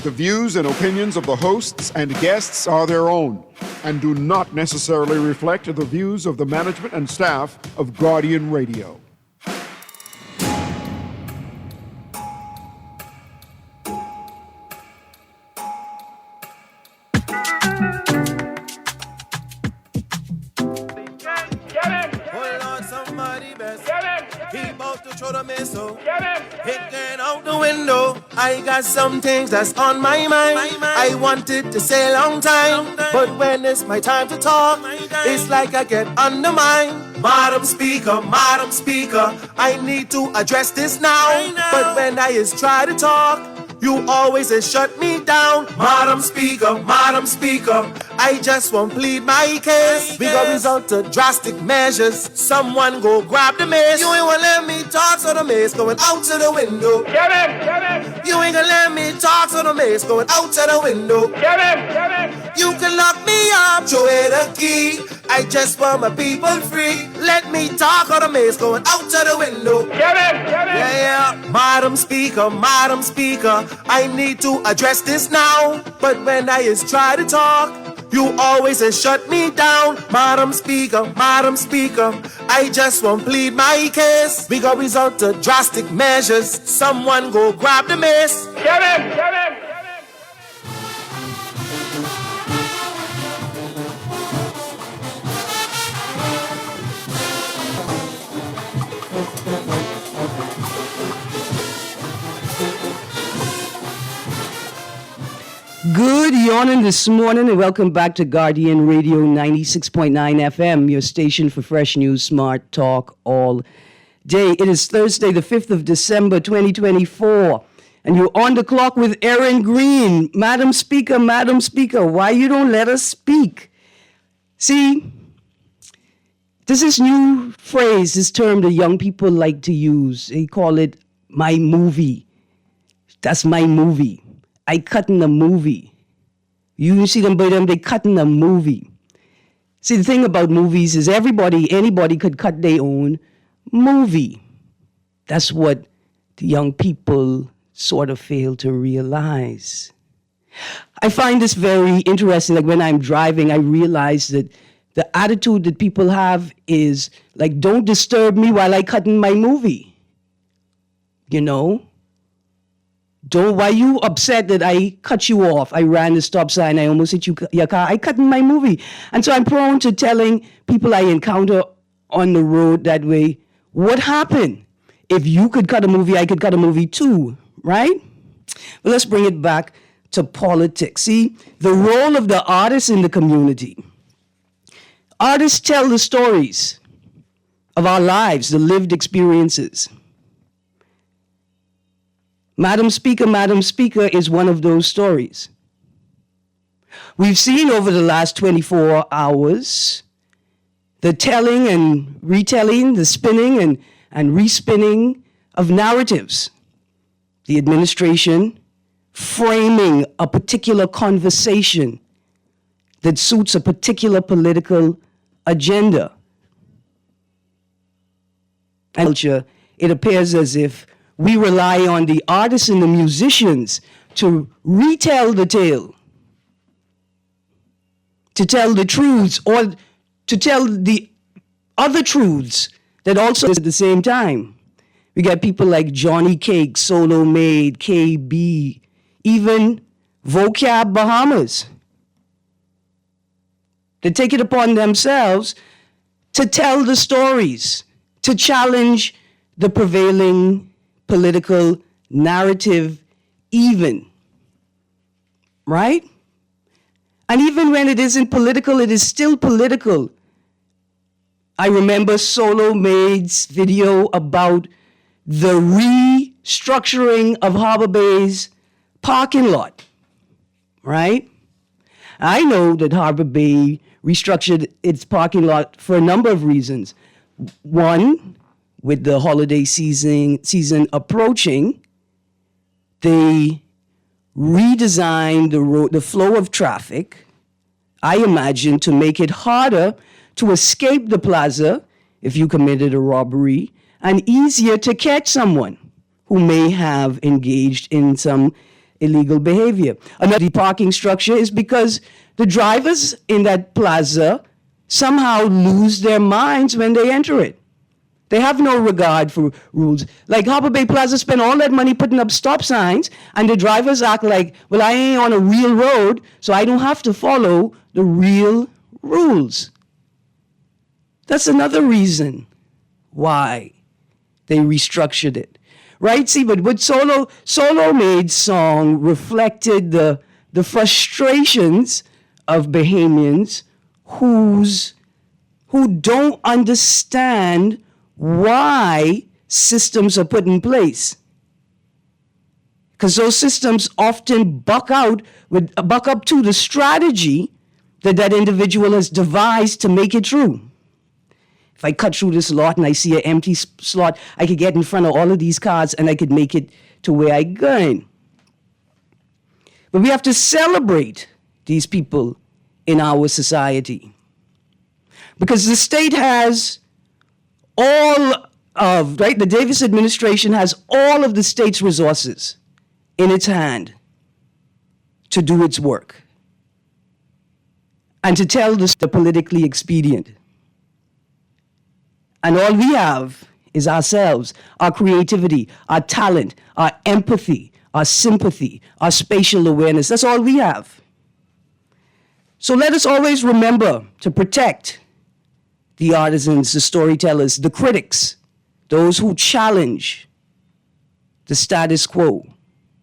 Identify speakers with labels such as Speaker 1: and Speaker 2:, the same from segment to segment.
Speaker 1: The views and opinions of the hosts and guests are their own and do not necessarily reflect the views of the management and staff of Guardian Radio.
Speaker 2: Hanging out the window, I got some things that's on my mind. I wanted to say a long time, but when it's my time to talk, it's like I get undermined. Madam Speaker, I need to address this now. But when I is try to talk, you always shut me down. Madam Speaker, I just won't plead my case. We got result to drastic measures. Someone go grab the mace. You ain't gonna let me talk, so the mace going out to the window.
Speaker 3: Get him!
Speaker 2: You ain't gonna let me talk, so the mace going out to the window.
Speaker 3: Get him!
Speaker 2: You can lock me up, throw it a key. I just want my people free. Let me talk, or the mace going out to the window.
Speaker 3: Get him!
Speaker 2: Yeah. Madam Speaker, I need to address this now. But when I is try to talk, you always shut me down. Madam Speaker, I just won't plead my case. We got result to drastic measures. Someone go grab the mace.
Speaker 3: Get him!
Speaker 4: Good morning this morning and welcome back to Guardian Radio 96.9 FM, your station for fresh news, smart talk all day. It is Thursday, the 5th of December, 2024, and you're on the clock with Erin Greene. Madam Speaker, why you don't let us speak? See, this is new phrase, this term that young people like to use. They call it my movie. That's my movie. I cut in a movie. You see them, they cut in a movie. See, the thing about movies is anybody could cut their own movie. That's what the young people sort of fail to realize. I find this very interesting. Like when I'm driving, I realize that the attitude that people have is like, don't disturb me while I cut in my movie. You know? Why you upset that I cut you off? I ran the stop sign. I almost hit your car. I cut in my movie. And so I'm prone to telling people I encounter on the road that way, what happened? If you could cut a movie, I could cut a movie too, right? But let's bring it back to politics. See, the role of the artists in the community. Artists tell the stories of our lives, the lived experiences. Madam Speaker is one of those stories. We've seen over the last 24 hours the telling and retelling, the spinning and respinning of narratives. The administration framing a particular conversation that suits a particular political agenda. And it appears as if we rely on the artists and the musicians to retell the tale, to tell the truths or to tell the other truths that also at the same time. We got people like Johnny Cake, Solo Made, KB, even Vocab Bahamas. They take it upon themselves to tell the stories, to challenge the prevailing political narrative even, right? And even when it isn't political, it is still political. I remember Solo Made's video about the restructuring of Harbor Bay's parking lot, right? I know that Harbor Bay restructured its parking lot for a number of reasons. One, with the holiday season approaching, they redesigned the flow of traffic, I imagine, to make it harder to escape the plaza if you committed a robbery, and easier to catch someone who may have engaged in some illegal behavior. Another parking structure is because the drivers in that plaza somehow lose their minds when they enter it. They have no regard for rules. Like Harbor Bay Plaza spent all that money putting up stop signs, and the drivers act like, well, I ain't on a real road, so I don't have to follow the real rules. That's another reason why they restructured it. Right? See, but what Solo Made's song reflected the frustrations of Bahamians who don't understand why systems are put in place. Because those systems often buck up to the strategy that individual has devised to make it true. If I cut through this lot and I see an empty slot, I could get in front of all of these cars and I could make it to where I'm going. But we have to celebrate these people in our society. Because the state has the Davis administration has all of the state's resources in its hand to do its work and to tell the politically expedient. And all we have is ourselves, our creativity, our talent, our empathy, our sympathy, our spatial awareness. That's all we have. So let us always remember to protect the artisans, the storytellers, the critics, those who challenge the status quo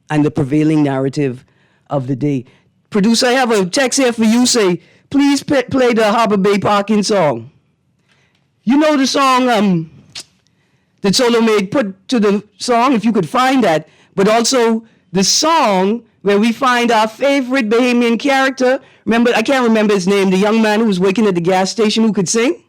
Speaker 4: and the prevailing narrative of the day. Producer, I have a text here for you. Say, please play the Harbor Bay Parking song. You know the song that Solo Made put to the song, if you could find that, but also the song where we find our favorite Bahamian character. Remember, I can't remember his name, the young man who was working at the gas station who could sing.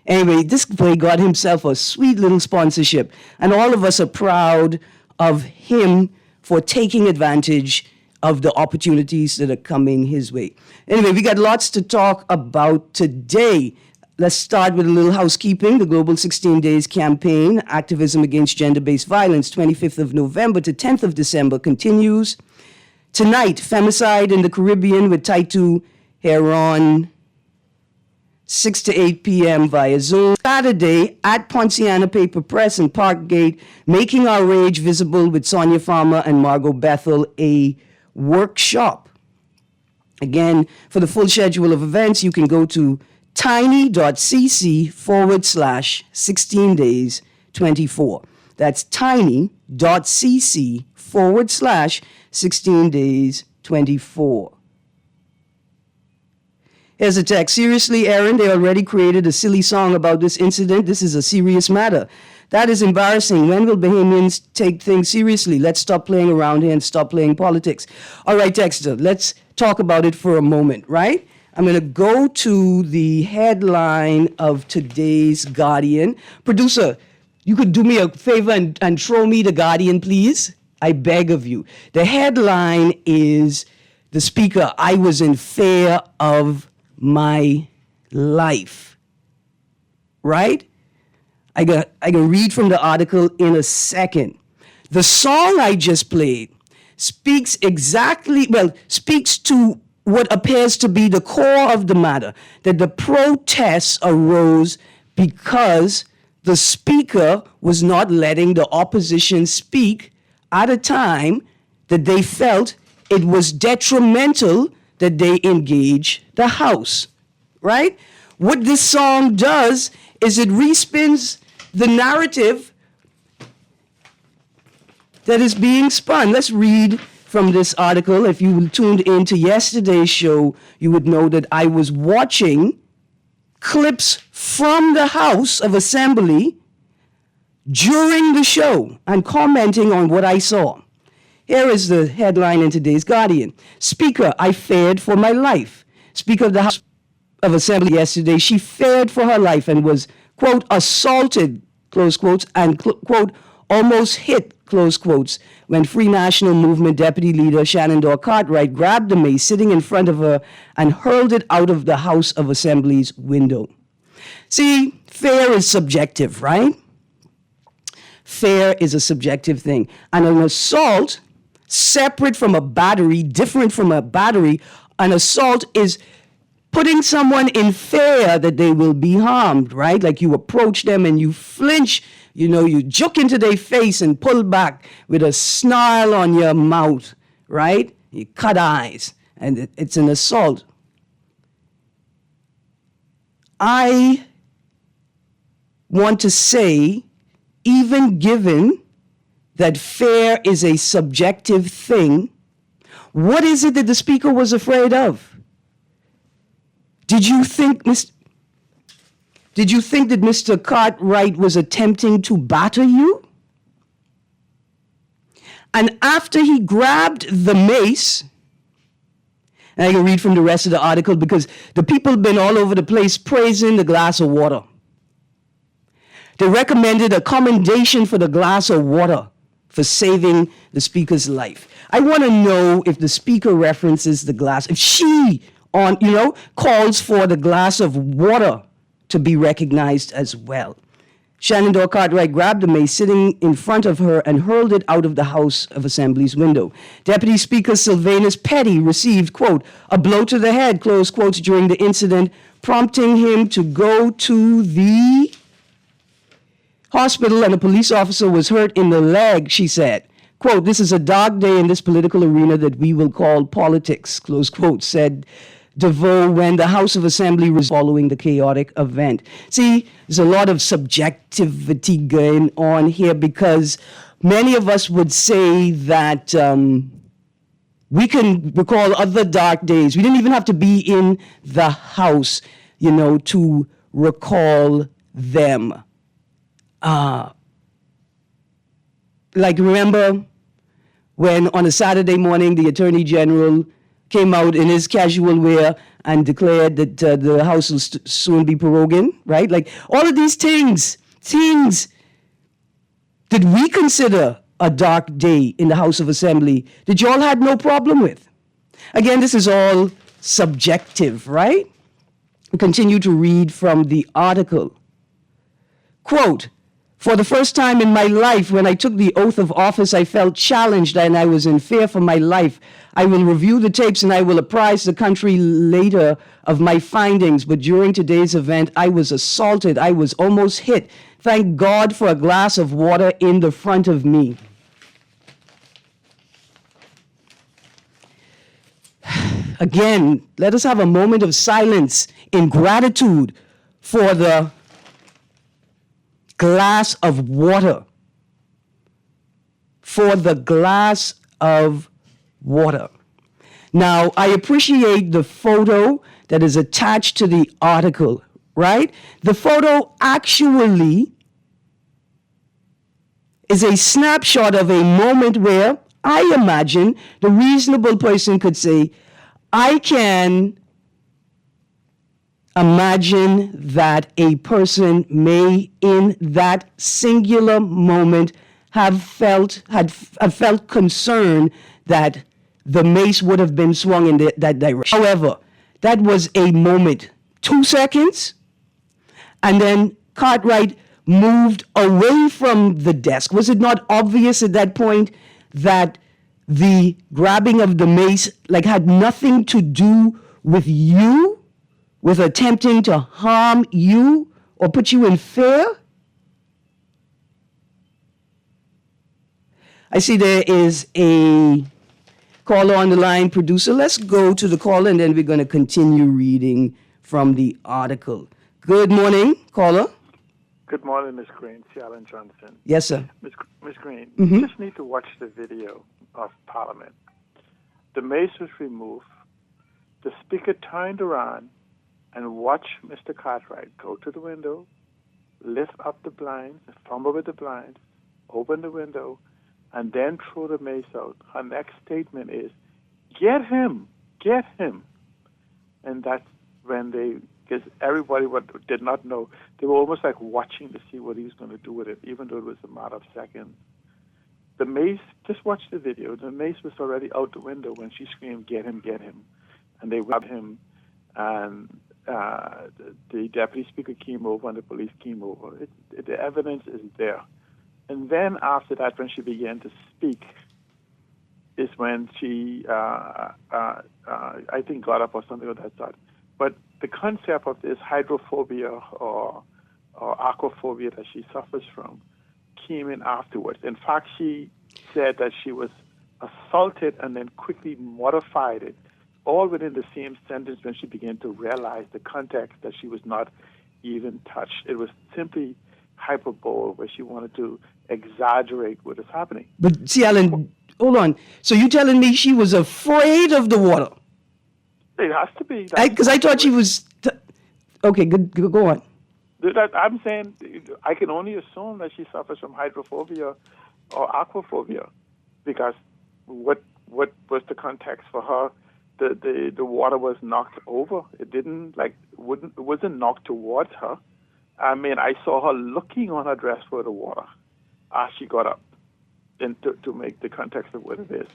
Speaker 4: Anyway, this boy got himself a sweet little sponsorship, and all of us are proud of him for taking advantage of the opportunities that are coming his way. Anyway, we got lots to talk about today. Let's start with a little housekeeping. The Global 16 Days Campaign, Activism Against Gender-Based Violence, 25th of November to 10th of December, continues. Tonight, Femicide in the Caribbean with Taitu Heron, 6 to 8 p.m. via Zoom. Saturday, at Ponciana Paper Press in Parkgate, Making Our Rage Visible with Sonia Farmer and Margot Bethel, a workshop. Again, for the full schedule of events, you can go to tiny.cc/16days24. That's tiny.cc/16days24. Here's a text. Seriously, Erin, they already created a silly song about this incident. This is a serious matter. That is embarrassing. When will Bahamians take things seriously? Let's stop playing around here and stop playing politics. All right, Dexter, let's talk about it for a moment, right? I'm going to go to the headline of today's Guardian. Producer, you could do me a favor and throw me the Guardian, please? I beg of you. The headline is, the speaker, I was in fear of my life. Right? I can read from the article in a second. The song I just played speaks to what appears to be the core of the matter, that the protests arose because the speaker was not letting the opposition speak at a time that they felt it was detrimental that they engage the House, right? What this song does is it respins the narrative that is being spun. Let's read from this article. If you tuned into yesterday's show, you would know that I was watching clips from the House of Assembly during the show and commenting on what I saw. Here is the headline in today's Guardian. Speaker, I feared for my life. Speaker of the House of Assembly yesterday, she feared for her life and was, quote, assaulted, close quotes, and, quote, almost hit, close quotes, when Free National Movement Deputy Leader Shannon Dorr Cartwright grabbed the mace sitting in front of her and hurled it out of the House of Assembly's window. See, fear is subjective, right? Fear is a subjective thing. And an assault separate from a battery, different from a battery. An assault is putting someone in fear that they will be harmed, right? Like you approach them and you flinch, you juke into their face and pull back with a snarl on your mouth, right? You cut eyes, and it's an assault. I want to say, even given that fear is a subjective thing, what is it that the speaker was afraid of? Did you think that Mr. Cartwright was attempting to batter you? And after he grabbed the mace, and I can read from the rest of the article because the people have been all over the place praising the glass of water. They recommended a commendation for the glass of water for saving the speaker's life. I want to know if the speaker references the glass, if she calls for the glass of water to be recognized as well. Shenandoah Cartwright grabbed the mace sitting in front of her and hurled it out of the House of Assembly's window. Deputy Speaker Sylvanus Petty received, quote, a blow to the head, close quotes, during the incident, prompting him to go to the hospital, and a police officer was hurt in the leg, she said. Quote, this is a dark day in this political arena that we will call politics, close quote, said DeVoe when the House of Assembly was following the chaotic event. See, there's a lot of subjectivity going on here because many of us would say that we can recall other dark days. We didn't even have to be in the House, to recall them. Like, remember when on a Saturday morning, the Attorney General came out in his casual wear and declared that the House will soon be proroguing, right? Like, all of these things that we consider a dark day in the House of Assembly that y'all had no problem with. Again, this is all subjective, right? We continue to read from the article. Quote, for the first time in my life, when I took the oath of office, I felt challenged and I was in fear for my life. I will review the tapes and I will apprise the country later of my findings. But during today's event, I was assaulted. I was almost hit. Thank God for a glass of water in the front of me. Again, let us have a moment of silence in gratitude for the glass of water. For the glass of water. Now, I appreciate the photo that is attached to the article, right? The photo actually is a snapshot of a moment where I imagine the reasonable person could say, I can imagine that a person may, in that singular moment, have felt concern that the mace would have been swung in that direction. However, that was a moment, 2 seconds, and then Cartwright moved away from the desk. Was it not obvious at that point that the grabbing of the mace had nothing to do with you, with attempting to harm you or put you in fear? I see there is a caller on the line. Producer, let's go to the caller and then we're going to continue reading from the article. Good morning, caller.
Speaker 5: Good morning, Ms. Greene. C. Allen Johnson.
Speaker 4: Yes, sir.
Speaker 5: Ms. Greene, you just need to watch the video of Parliament. The mace was removed. The speaker turned around and watched Mr. Cartwright go to the window, lift up the blinds, fumble with the blinds, open the window, and then throw the mace out. Her next statement is, get him. And that's when because everybody did not know, they were almost like watching to see what he was going to do with it, even though it was a matter of seconds. The mace, just watch the video, the mace was already out the window when she screamed, get him. And they grabbed him, and the deputy speaker came over and the police came over. The evidence is there. And then after that, when she began to speak, is when she, I think, got up or something of that sort. But the concept of this hydrophobia or aquaphobia that she suffers from came in afterwards. In fact, she said that she was assaulted and then quickly modified it, all within the same sentence when she began to realize the context that she was not even touched. It was simply hyperbole where she wanted to exaggerate what is happening.
Speaker 4: But see, Alan, hold on. So you telling me she was afraid of the water?
Speaker 5: It has to be.
Speaker 4: Because I thought she was... Okay, good. Go on.
Speaker 5: I'm saying I can only assume that she suffers from hydrophobia or aquaphobia, because what was the context for her? The water was knocked over. It wasn't knocked towards her. I mean, I saw her looking on her dress for the water as she got up, and to make the context of what it is.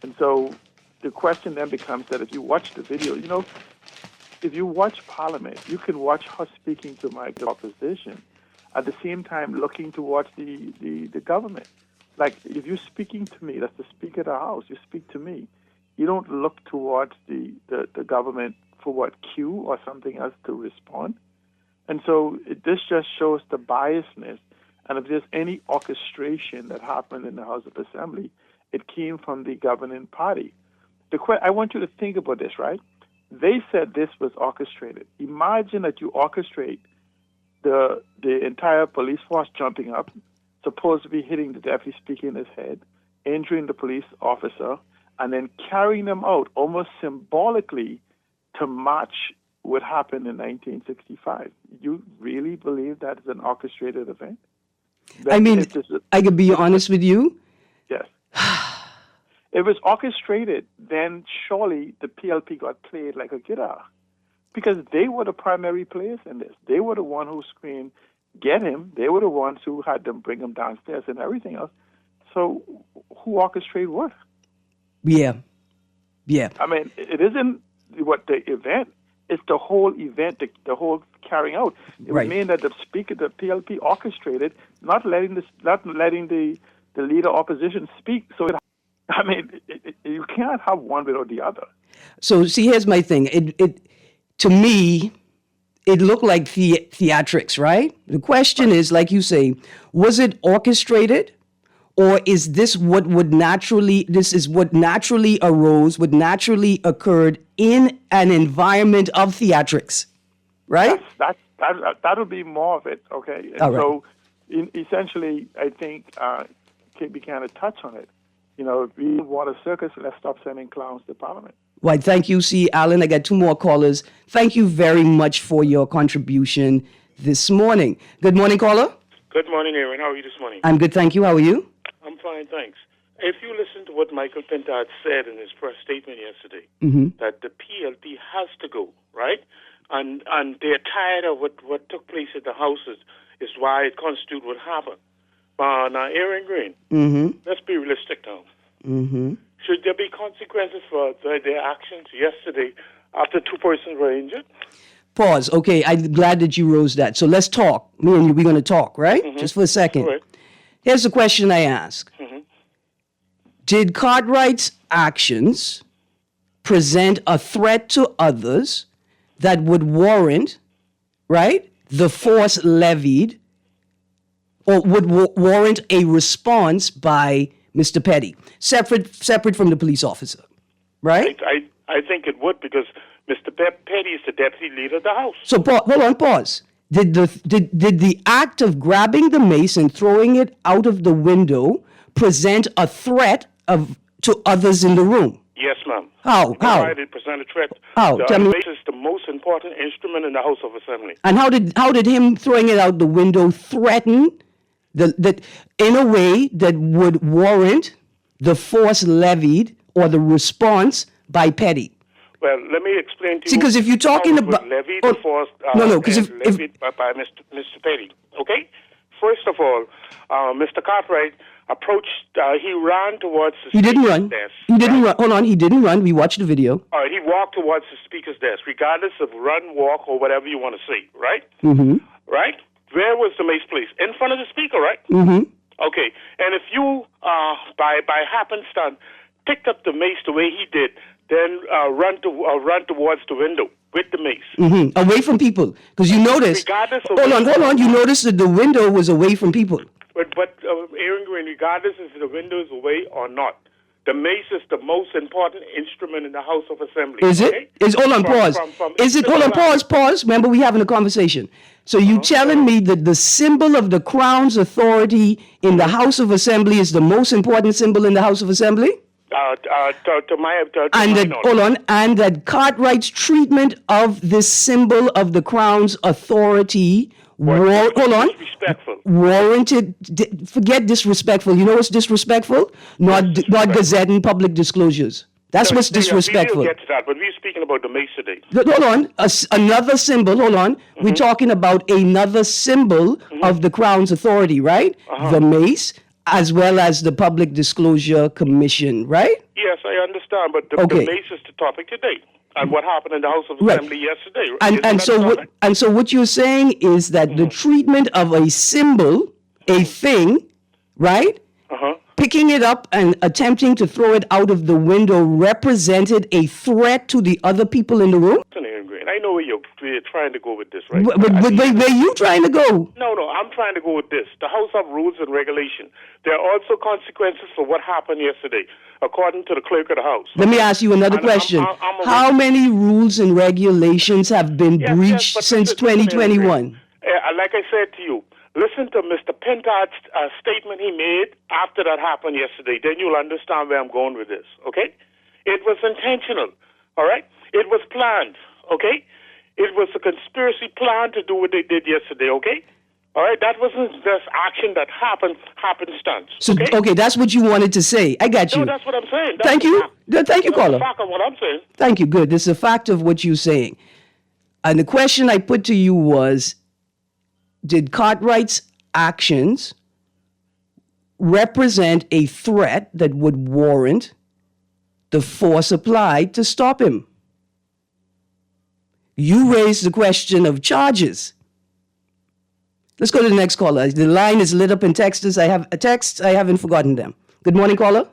Speaker 5: And so the question then becomes that if you watch the video, if you watch Parliament, you can watch her speaking to my opposition at the same time looking towards the government. Like, if you're speaking to me, that's the Speaker of the House, you speak to me. You don't look towards the government for what, cue or something else to respond. And so this just shows the biasness. And if there's any orchestration that happened in the House of Assembly, it came from the governing party. I want you to think about this, right? They said this was orchestrated. Imagine that you orchestrate the entire police force jumping up, supposed to be hitting the deputy speaker in his head, injuring the police officer, and then carrying them out almost symbolically to match what happened in 1965. You really believe that is an orchestrated event?
Speaker 4: I mean, I could be honest with you.
Speaker 5: Yes. If it was orchestrated, then surely the PLP got played like a guitar, because they were the primary players in this. They were the one who screamed, "Get him!" They were the ones who had them bring him downstairs and everything else. So who orchestrated what?
Speaker 4: Yeah.
Speaker 5: I mean, it isn't what the event. It's the whole event, the whole carrying out. It would mean that the speaker, the PLP, orchestrated, not letting the leader opposition speak. So you can't have one without the other.
Speaker 4: So see, here's my thing. It to me, it looked like theatrics, right? The question is, like you say, was it orchestrated? Or is this what naturally arose, what naturally occurred in an environment of theatrics, right?
Speaker 5: That would be more of it, okay? And so, essentially, I think we kind of touch on it. If we want a circus, let's stop sending clowns to Parliament.
Speaker 4: Why, thank you. See, Alan, I got two more callers. Thank you very much for your contribution this morning. Good morning, caller.
Speaker 6: Good morning, Erin. How are you this morning?
Speaker 4: I'm good, thank you. How are you?
Speaker 6: I'm fine, thanks. If you listen to what Michael Pintard said in his press statement yesterday, that the PLP has to go, right? And they're tired of what took place at the houses is why it constitutes what happened. Now, Erin Greene, let's be realistic now. Should there be consequences for their actions yesterday after two persons were injured?
Speaker 4: Pause. Okay, I'm glad that you rose that. So let's talk. Me and you, we're going to talk, right? Just for a second.
Speaker 6: All right.
Speaker 4: Here's the question I ask. Did Cartwright's actions present a threat to others that would warrant, right, the force levied, or would warrant a response by Mr. Petty, separate from the police officer, right?
Speaker 6: I think it would, because Mr. Petty is the deputy leader of the House.
Speaker 4: So hold on, pause. Did the act of grabbing the mace and throwing it out of the window present a threat to others in the room?
Speaker 6: Yes, ma'am.
Speaker 4: How?
Speaker 6: Right, it presented a threat.
Speaker 4: How?
Speaker 6: The mace is the most important instrument in the House of Assembly.
Speaker 4: And how did him throwing it out the window threaten that in a way that would warrant the force levied or the response by Petty?
Speaker 6: Well, let me explain to you.
Speaker 4: See, because if you're talking about
Speaker 6: levied the force,
Speaker 4: because if
Speaker 6: by Mr. Petty. Okay. First of all, Mr. Cartwright approached. He ran towards the speaker's desk.
Speaker 4: He didn't run. Hold on. He didn't run. We watched the video.
Speaker 6: All right. He walked towards the speaker's desk, regardless of run, walk, or whatever you want to say. Right. Right. Where was the mace placed? In front of the speaker. Right. Okay. And if you, by happenstance, picked up the mace the way he did, then run towards the window with the mace.
Speaker 4: Away from people. Because you notice, hold on, you notice that the window was away from people.
Speaker 6: But Erin Greene, regardless if the window is away or not, the mace is the most important instrument in the House of Assembly.
Speaker 4: Is it?
Speaker 6: Okay?
Speaker 4: Hold on, pause. Is it? Hold on, pause. Remember, we having a conversation. So you telling me that the symbol of the Crown's authority in the House of Assembly is the most important symbol in the House of Assembly?
Speaker 6: To my
Speaker 4: Hold on, and that Cartwright's treatment of this symbol of the Crown's authority
Speaker 6: disrespectful.
Speaker 4: Warranted. Forget disrespectful. You know what's disrespectful? Not gazetting public disclosures. That's what's disrespectful.
Speaker 6: We will get to that, but we're speaking about the mace today.
Speaker 4: Hold on, another symbol. Hold on, we're talking about another symbol of the Crown's authority, right? The mace, as well as the Public Disclosure Commission, right?
Speaker 6: Yes, I understand, but the mace is the topic today. And what happened in the House of Assembly yesterday.
Speaker 4: And so what you're saying is that the treatment of a symbol, a thing, right? Picking it up and attempting to throw it out of the window represented a threat to the other people in the room?
Speaker 6: I know where you're trying to go with this, right?
Speaker 4: Where you trying to go?
Speaker 6: No, I'm trying to go with this. The House have rules and regulations. There are also consequences for what happened yesterday, according to the clerk of the House.
Speaker 4: Let me ask you another question. How many rules and regulations have been breached since 2021?
Speaker 6: Like I said to you, listen to Mr. Pentard's statement he made after that happened yesterday. Then you'll understand where I'm going with this, okay? It was intentional, all right? It was planned, okay? It was a conspiracy plan to do what they did yesterday, okay? All right? That wasn't just action that happenstance.
Speaker 4: So, okay, that's what you wanted to say. I got you.
Speaker 6: No, that's what I'm saying.
Speaker 4: Thank you. Thank you, caller.
Speaker 6: That's the fact of what I'm saying.
Speaker 4: Thank you. Good. This is a fact of what you're saying. And the question I put to you was, did Cartwright's actions represent a threat that would warrant the force applied to stop him? You raised the question of charges. Let's go to the next caller. The line is lit up in texts. I haven't forgotten them. Good morning, caller.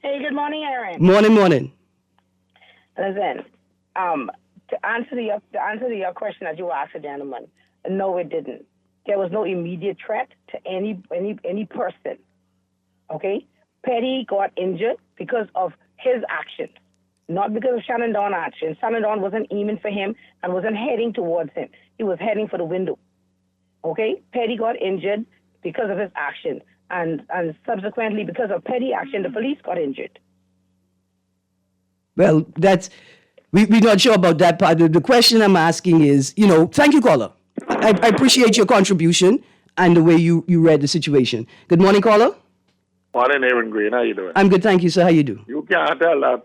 Speaker 7: Hey, good morning, Erin.
Speaker 4: Morning.
Speaker 7: Listen, to answer your question that you asked the gentleman, no, it didn't. There was no immediate threat to any person. Okay? Petty got injured because of his actions, not because of Shannon Dawn's actions. Shannon Dawn wasn't aiming for him and wasn't heading towards him. He was heading for the window. Okay? Petty got injured because of his actions. And subsequently, because of petty action, the police got injured.
Speaker 4: Well, we're not sure about that part. The question I'm asking is, thank you, caller. I appreciate your contribution and the way you read the situation. Good morning, caller.
Speaker 8: Morning, Erin Greene. How you doing?
Speaker 4: I'm good, thank you, sir. How you do?
Speaker 8: You can't tell that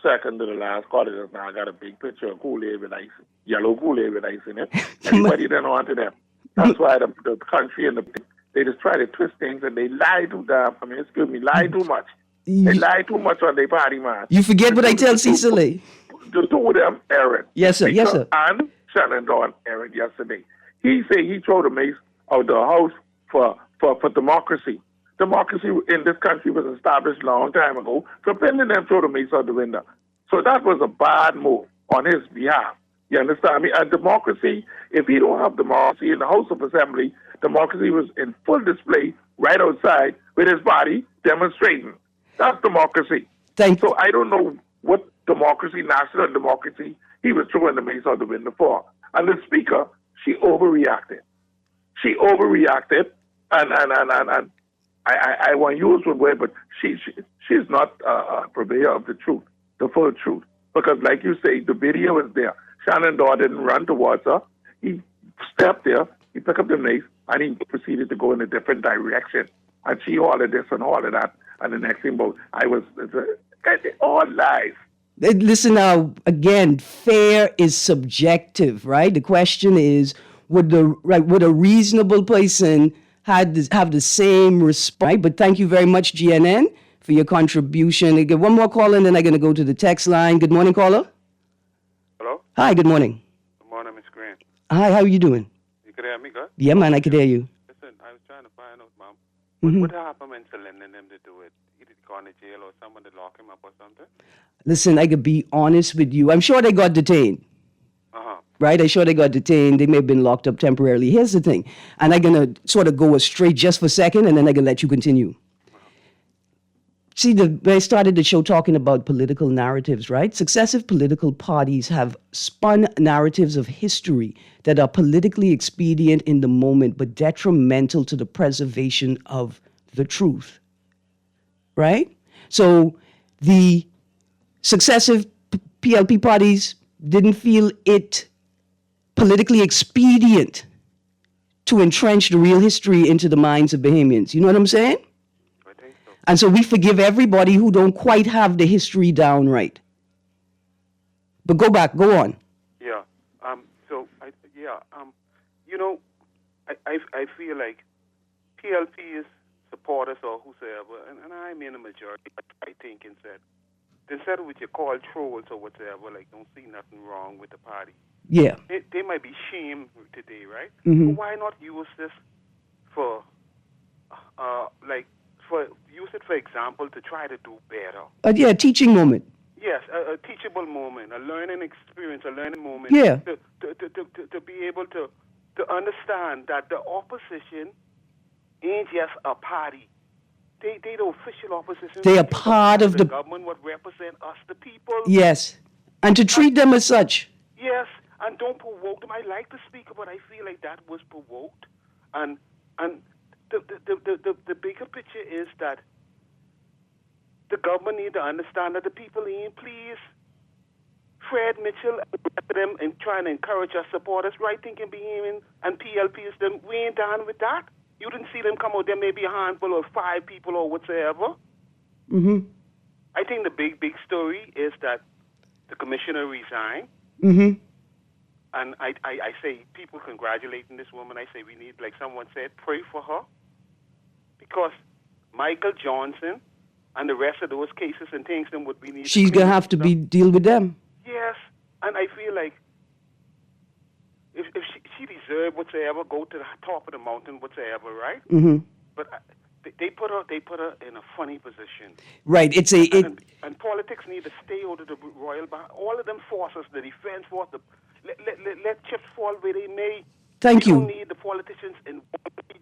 Speaker 8: second to the last caller just now. I got a big picture of Kool-Aid with ice, yellow Kool-Aid with ice in it. Everybody didn't want to them. That's why the country and they just try to twist things and they lie too lie too much. They lie too much on their party, man.
Speaker 4: You forget what I tell Cecily.
Speaker 8: To do them, Erin.
Speaker 4: Yes, sir. Yes, sir.
Speaker 8: And Shannon Dawn, Erin, yesterday. He said he threw the mace out the house for democracy. Democracy in this country was established a long time ago. So Penn and them threw the mace out the window. So that was a bad move on his behalf. You understand me? And democracy, if he don't have democracy in the House of Assembly, democracy was in full display right outside with his body demonstrating. That's democracy. So I don't know what democracy, national democracy, he was throwing the mace out the window for. And the speaker, she overreacted. And I want to use one word, but she's not a purveyor of the truth, the full truth. Because like you say, the video is there. Shannon Dawn didn't run towards her. He stepped there, he picked up the mace, and he proceeded to go in a different direction. And she all of this and all of that. And the next thing about, all lies.
Speaker 4: Listen now, again, fair is subjective, right? The question is, would a reasonable person have the same response? Right? But thank you very much, GNN, for your contribution. I get one more call and then I'm going to go to the text line. Good morning, caller.
Speaker 9: Hello?
Speaker 4: Hi, good morning.
Speaker 9: Good morning, Miss Greene.
Speaker 4: Hi, how are you doing?
Speaker 9: You can hear me, good?
Speaker 4: Yeah, man, I can hear you.
Speaker 9: Listen, I was trying to find out, Mom, what happened when Celine and them did do it? He did gone to jail or someone to lock him up or something?
Speaker 4: Listen, I could be honest with you. I'm sure they got detained. Right? I'm sure they got detained. They may have been locked up temporarily. Here's the thing. And I'm going to sort of go straight just for a second, and then I'm going to let you continue. See, I started the show talking about political narratives, right? Successive political parties have spun narratives of history that are politically expedient in the moment, but detrimental to the preservation of the truth, right? So the successive PLP parties didn't feel it politically expedient to entrench the real history into the minds of Bahamians. You know what I'm saying?
Speaker 9: I think so.
Speaker 4: And so we forgive everybody who don't quite have the history down right. But go on.
Speaker 9: Yeah. I feel like PLP's supporters or whosoever, and I'm in a majority, I think, instead of what you call trolls or whatever, like don't see nothing wrong with the party.
Speaker 4: Yeah.
Speaker 9: They might be shamed today, right?
Speaker 4: Mm-hmm.
Speaker 9: But why not use this for use it for example to try to do better?
Speaker 4: Yeah, teaching moment.
Speaker 9: Yes, a teachable moment, a learning experience, a learning moment.
Speaker 4: Yeah.
Speaker 9: To be able to understand that the opposition ain't just a party. They the official opposition.
Speaker 4: They are part of the
Speaker 9: government, what represent us, the people.
Speaker 4: Yes. And to treat them as such.
Speaker 9: Yes, and don't provoke them. I like the speaker, but I feel like that was provoked. And the bigger picture is that the government need to understand that the people ain't pleased. Fred Mitchell them and trying to encourage us supporters, right thinking Bahamian and PLPs, them we ain't down with that. You didn't see them come out there, maybe a handful of 5 people or whatsoever.
Speaker 4: Mm-hmm.
Speaker 9: I think the big story is that the commissioner resigned.
Speaker 4: Mm-hmm.
Speaker 9: And I say, people congratulating this woman, I say we need, like someone said, pray for her. Because Michael Johnson and the rest of those cases and things, then what we need.
Speaker 4: She's going to have to deal with them.
Speaker 9: Yes. And I feel like if she deserved whatsoever, go to the top of the mountain, whatsoever, right?
Speaker 4: Mm-hmm.
Speaker 9: But they put her in a funny position.
Speaker 4: Right.
Speaker 9: And politics need to stay out of the royal bar. All of them forces, the defense force, let chips fall where they may.
Speaker 4: Thank you.
Speaker 9: We don't need the politicians in.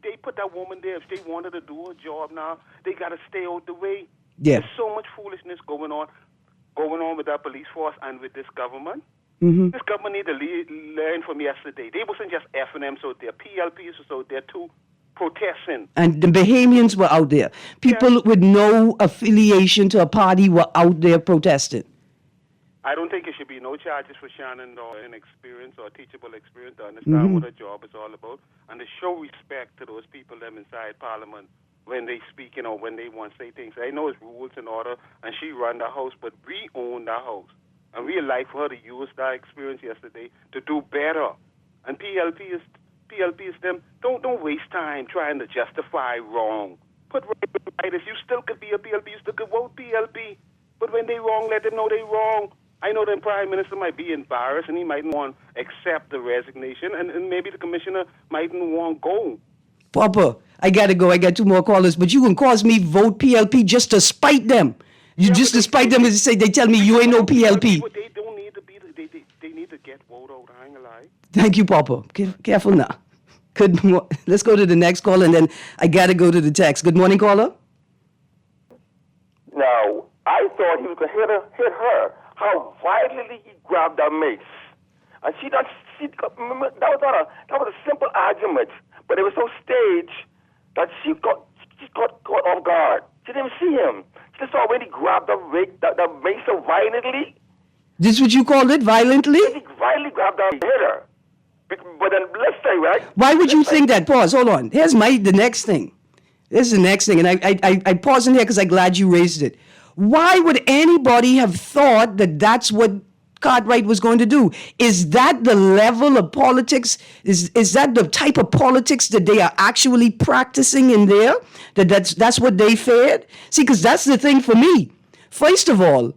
Speaker 9: They put that woman there. If they wanted to do her job now, they got to stay out the way.
Speaker 4: Yeah.
Speaker 9: There's so much foolishness going on with that police force and with this government.
Speaker 4: Mm-hmm.
Speaker 9: This government need to learn from yesterday. They wasn't just F&Ms out there. PLPs was out there too, protesting.
Speaker 4: And the Bahamians were out there. People with no affiliation to a party were out there protesting.
Speaker 9: I don't think it should be no charges for Shannon or inexperience or teachable experience to understand what her job is all about and to show respect to those people them inside Parliament when they speak, when they want to say things. I know it's rules and order, and she run the house, but we own the house. And we like for her to use that experience yesterday to do better. And PLPs them, don't waste time trying to justify wrong. Put right as you still could be a PLP, you still could vote PLP. But when they wrong, let them know they wrong. I know the Prime Minister might be embarrassed and he might want to accept the resignation, and maybe the Commissioner mightn't want to go.
Speaker 4: Papa, I got to go. I got 2 more callers, but you can cause me vote PLP just to spite them. Just to spite them and say they tell me you ain't no PLP.
Speaker 9: But they don't need to be. They need to get vote out. I ain't gonna lie.
Speaker 4: Thank you, Papa. Careful now. Let's go to the next call, and then I got to go to the text. Good morning, caller.
Speaker 10: Now, I thought he was going to hit her. How violently he grabbed that mace. And that was a simple argument, but it was so staged that she got caught off guard. She didn't see him. She just saw when he grabbed the mace so violently.
Speaker 4: This is what you called it, violently?
Speaker 10: He violently grabbed her and hit her. But then, let's say, right?
Speaker 4: Why would you think that? Pause, hold on. Here's the next thing. This is the next thing, and I pause in here because I'm glad you raised it. Why would anybody have thought that that's what Cartwright was going to do? Is that the level of politics? Is that the type of politics that they are actually practicing in there? That's what they feared? See, because that's the thing for me. First of all,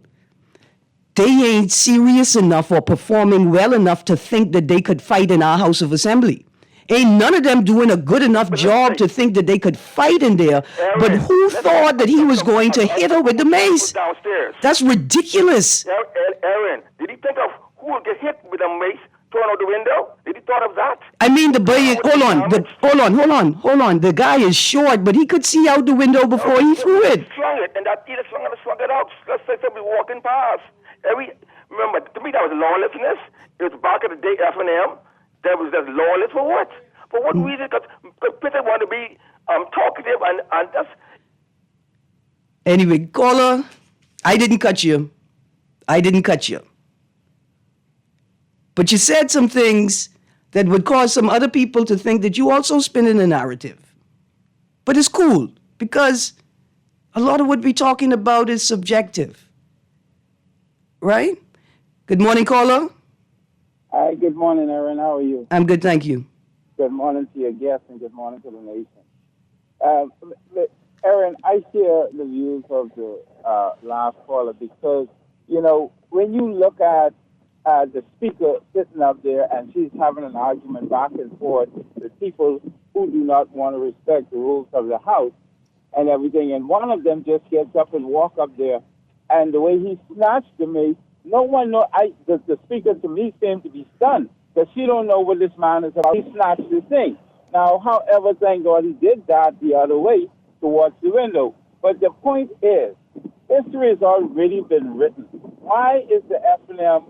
Speaker 4: they ain't serious enough or performing well enough to think that they could fight in our House of Assembly. Ain't none of them doing a good enough job to think that they could fight in there. But who thought that he was going to hit her with the mace?
Speaker 10: Downstairs.
Speaker 4: That's ridiculous.
Speaker 10: Aaron, did he think of who will get hit with a mace thrown out the window? Did he thought of that?
Speaker 4: I mean, the boy. Hold on. The guy is short, but he could see out the window before he threw it.
Speaker 10: Slung it, and that either slung it out. Let's say somebody walking past. Remember, to me that was lawlessness. It was back in the day, F&M. That was just lawless for what? For what reason? Because people want to be talkative and just...
Speaker 4: Anyway, caller, I didn't cut you. But you said some things that would cause some other people to think that you also spinning a narrative. But it's cool, because a lot of what we're talking about is subjective. Right? Good morning, caller.
Speaker 11: Hi, good morning, Erin. How are you?
Speaker 4: I'm good, thank you.
Speaker 11: Good morning to your guests and good morning to the nation. Erin, I share the views of the last caller because, when you look at the speaker sitting up there and she's having an argument back and forth with people who do not want to respect the rules of the House and everything, and one of them just gets up and walk up there, and the way he snatched the mace, no one know. The speaker to me seemed to be stunned because she don't know what this man is about. He snatched the thing. Now, however, thank God he did that the other way towards the window. But the point is, history has already been written. Why is the F&M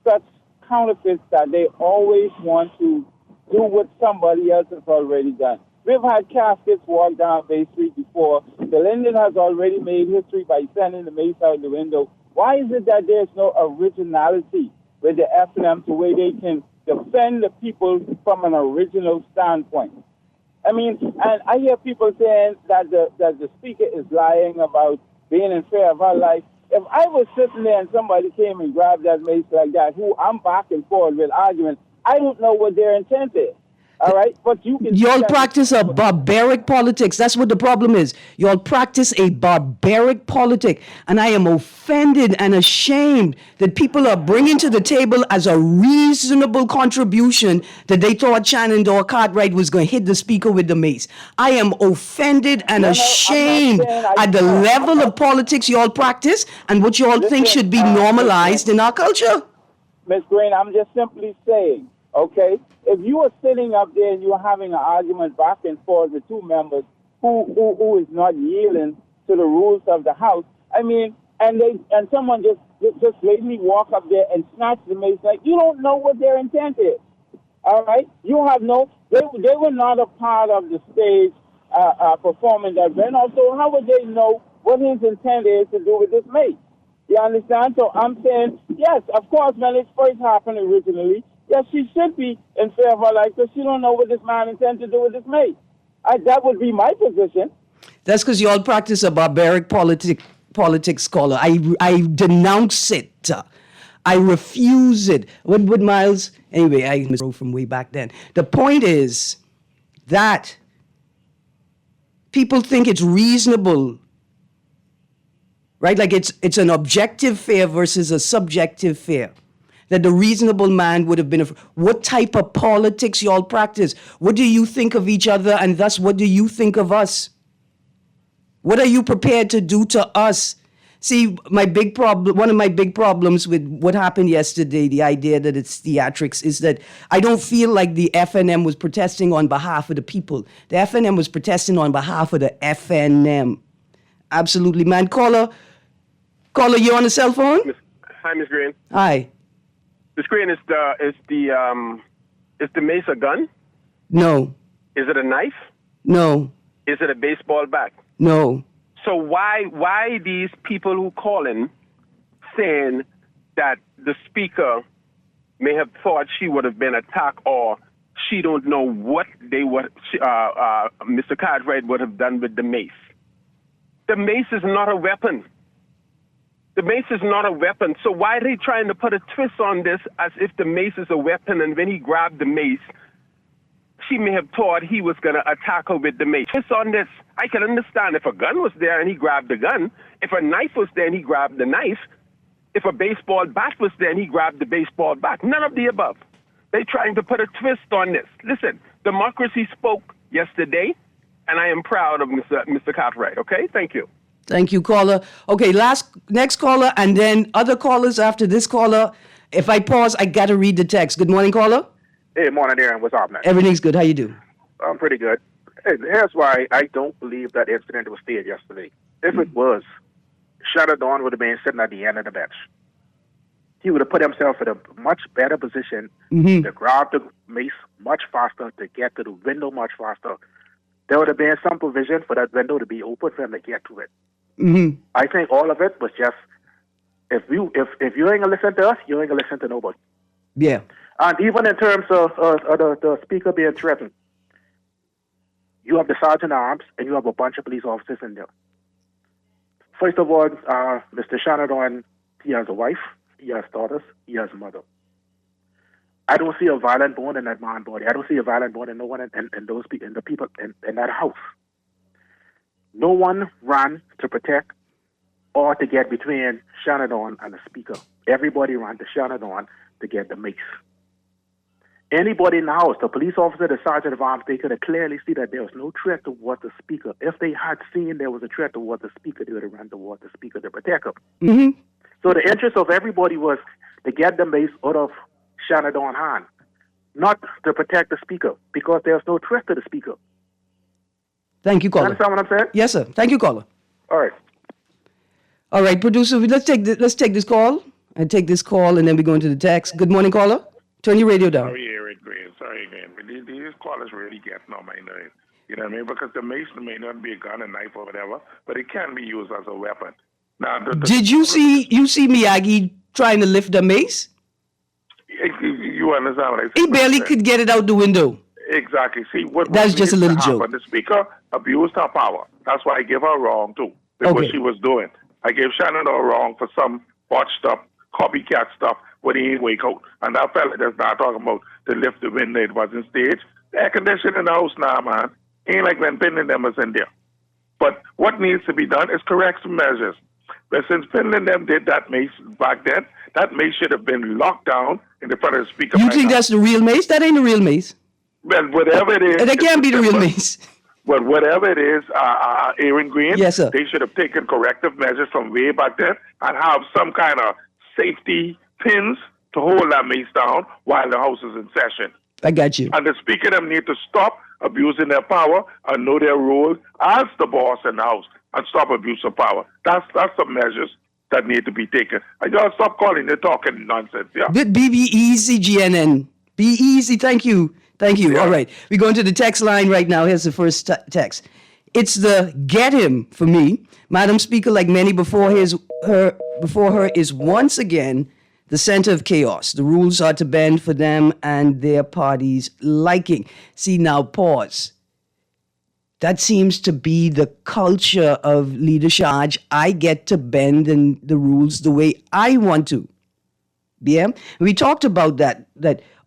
Speaker 11: such counterfeits that they always want to do what somebody else has already done? We've had caskets walk down Bay Street before. The Linden has already made history by sending the mace out the window. Why is it that there's no originality with the F&M to where they can defend the people from an original standpoint? I mean, and I hear people saying that the speaker is lying about being in fear of her life. If I was sitting there and somebody came and grabbed that mace like that, who I'm back and forth with arguing, I don't know what their intent is. All right, but you can.
Speaker 4: Y'all practice a barbaric politics. That's what the problem is. Y'all practice a barbaric politic, and I am offended and ashamed that people are bringing to the table as a reasonable contribution that they thought Shenandoah Cartwright was going to hit the speaker with the mace. I am offended and ashamed at the level of politics y'all practice and what y'all think should be normalized in our culture.
Speaker 11: Ms. Greene, I'm just simply saying, okay, if you are sitting up there and you're having an argument back and forth with two members who is not yielding to the rules of the House, I mean, and someone just blatantly walk up there and snatch the mace, like, you don't know what their intent is. All right, you have they were not a part of the stage performance that went on. So how would they know what his intent is to do with this mace? You understand? So I'm saying, yes, of course, when it first happened originally, yes, she should be in fear of her life because she don't know what this man intends to do with this mace. That would be my position.
Speaker 4: That's because y'all practice a barbaric politics, caller. I denounce it. I refuse it. What Miles? Anyway, I wrote from way back then. The point is that people think it's reasonable, right? Like it's an objective fear versus a subjective fear. That the reasonable man would have been. What type of politics y'all practice? What do you think of each other, and thus what do you think of us? What are you prepared to do to us? See, one of my big problems with what happened yesterday, the idea that it's theatrics, is that I don't feel like the FNM was protesting on behalf of the people. The FNM was protesting on behalf of the FNM. Absolutely, man. Caller, you on the cell phone?
Speaker 9: Hi, Ms. Greene.
Speaker 4: Hi.
Speaker 9: Ms. Greene, is the mace a gun?
Speaker 4: No.
Speaker 9: Is it a knife?
Speaker 4: No.
Speaker 9: Is it a baseball bat?
Speaker 4: No.
Speaker 9: So why these people who call in saying that the speaker may have thought she would have been attacked or she don't know what Mr. Cartwright would have done with the mace? The mace is not a weapon. The mace is not a weapon. So why are they trying to put a twist on this as if the mace is a weapon, and when he grabbed the mace, she may have thought he was going to attack her with the mace? Twist on this. I can understand if a gun was there and he grabbed the gun, if a knife was there and he grabbed the knife, if a baseball bat was there and he grabbed the baseball bat. None of the above. They're trying to put a twist on this. Listen, democracy spoke yesterday, and I am proud of Mr. Cartwright. Okay, thank you.
Speaker 4: Thank you, caller. Okay, next caller, and then other callers after this caller. If I pause, I got to read the text. Good morning, caller.
Speaker 12: Hey, morning, Erin. What's up, man?
Speaker 4: Everything's good. How you do?
Speaker 12: I'm pretty good. Hey, here's why I don't believe that incident was staged yesterday. If it was, Shadow Dawn would have been sitting at the end of the bench. He would have put himself in a much better position to grab the mace much faster, to get to the window much faster. There would have been some provision for that window to be open for him to get to it. I think all of it was just, if you ain't gonna listen to us, you ain't gonna listen to nobody.
Speaker 4: Yeah.
Speaker 12: And even in terms of the speaker being threatened, you have the sergeant at arms and you have a bunch of police officers in there. First of all, Mr. Shannon, he has a wife, he has daughters, he has a mother. I don't see a violent bone in that man's body. I don't see a violent bone in no one in those people, in the people in that house. No one ran to protect or to get between Shannon and the speaker. Everybody ran to Shannon to get the mace. Anybody in the house, the police officer, the sergeant of arms, they could have clearly seen that there was no threat towards the speaker. If they had seen there was a threat towards the speaker, they would have run towards the speaker to protect him. So the interest of everybody was to get the mace out of Shannon hand, not to protect the speaker, because there's no threat to the speaker.
Speaker 4: Thank you, caller.
Speaker 12: You understand what I'm saying?
Speaker 4: Yes, sir. Thank you, caller.
Speaker 12: All right.
Speaker 4: All right, producer, let's take this call. I take this call, and then we go into the text. Good morning, caller. Turn your radio down.
Speaker 8: Sorry, Erin, Greene. Sorry again. But these callers really getting on my nerves. You know what I mean? Because the mace may not be a gun, a knife, or whatever, but it can be used as a weapon. Now,
Speaker 4: did you see Miyagi trying to lift the mace?
Speaker 8: You understand what I said?
Speaker 4: He barely could get it out the window.
Speaker 8: Exactly. See,
Speaker 4: that's just a little joke.
Speaker 8: The speaker abused her power. That's why I give her wrong too. With what she was doing. I gave Shannon wrong for some botched up, copycat stuff when he ain't wake out. And that fella that's not talking about to lift the window, it wasn't staged. The air conditioning in the house now, man. Ain't like when Finland them was in there. But what needs to be done is corrective measures. But since Finland them did that mace back then, that mace should have been locked down in the front of the speaker.
Speaker 4: You think that's the real mace? That ain't the real mace.
Speaker 8: Well, whatever it is.
Speaker 4: That can't be the real mace.
Speaker 8: But whatever it is, Erin Greene,
Speaker 4: yes, sir.
Speaker 8: They should have taken corrective measures from way back then and have some kind of safety pins to hold that mace down while the house is in session.
Speaker 4: I got you.
Speaker 8: And the speaker them need to stop abusing their power and know their role as the boss in the house and stop abusing power. That's the measures that need to be taken. And y'all stop calling and talking nonsense. Yeah.
Speaker 4: But be easy, GNN. Be easy. Thank you. Thank you. Yeah. All right. We're going to the text line right now. Here's the first text. It's the get him for me. Madam Speaker, like many before her, is once again the center of chaos. The rules are to bend for them and their party's liking. See, now pause. That seems to be the culture of leadership. I get to bend in the rules the way I want to. Yeah? We talked about that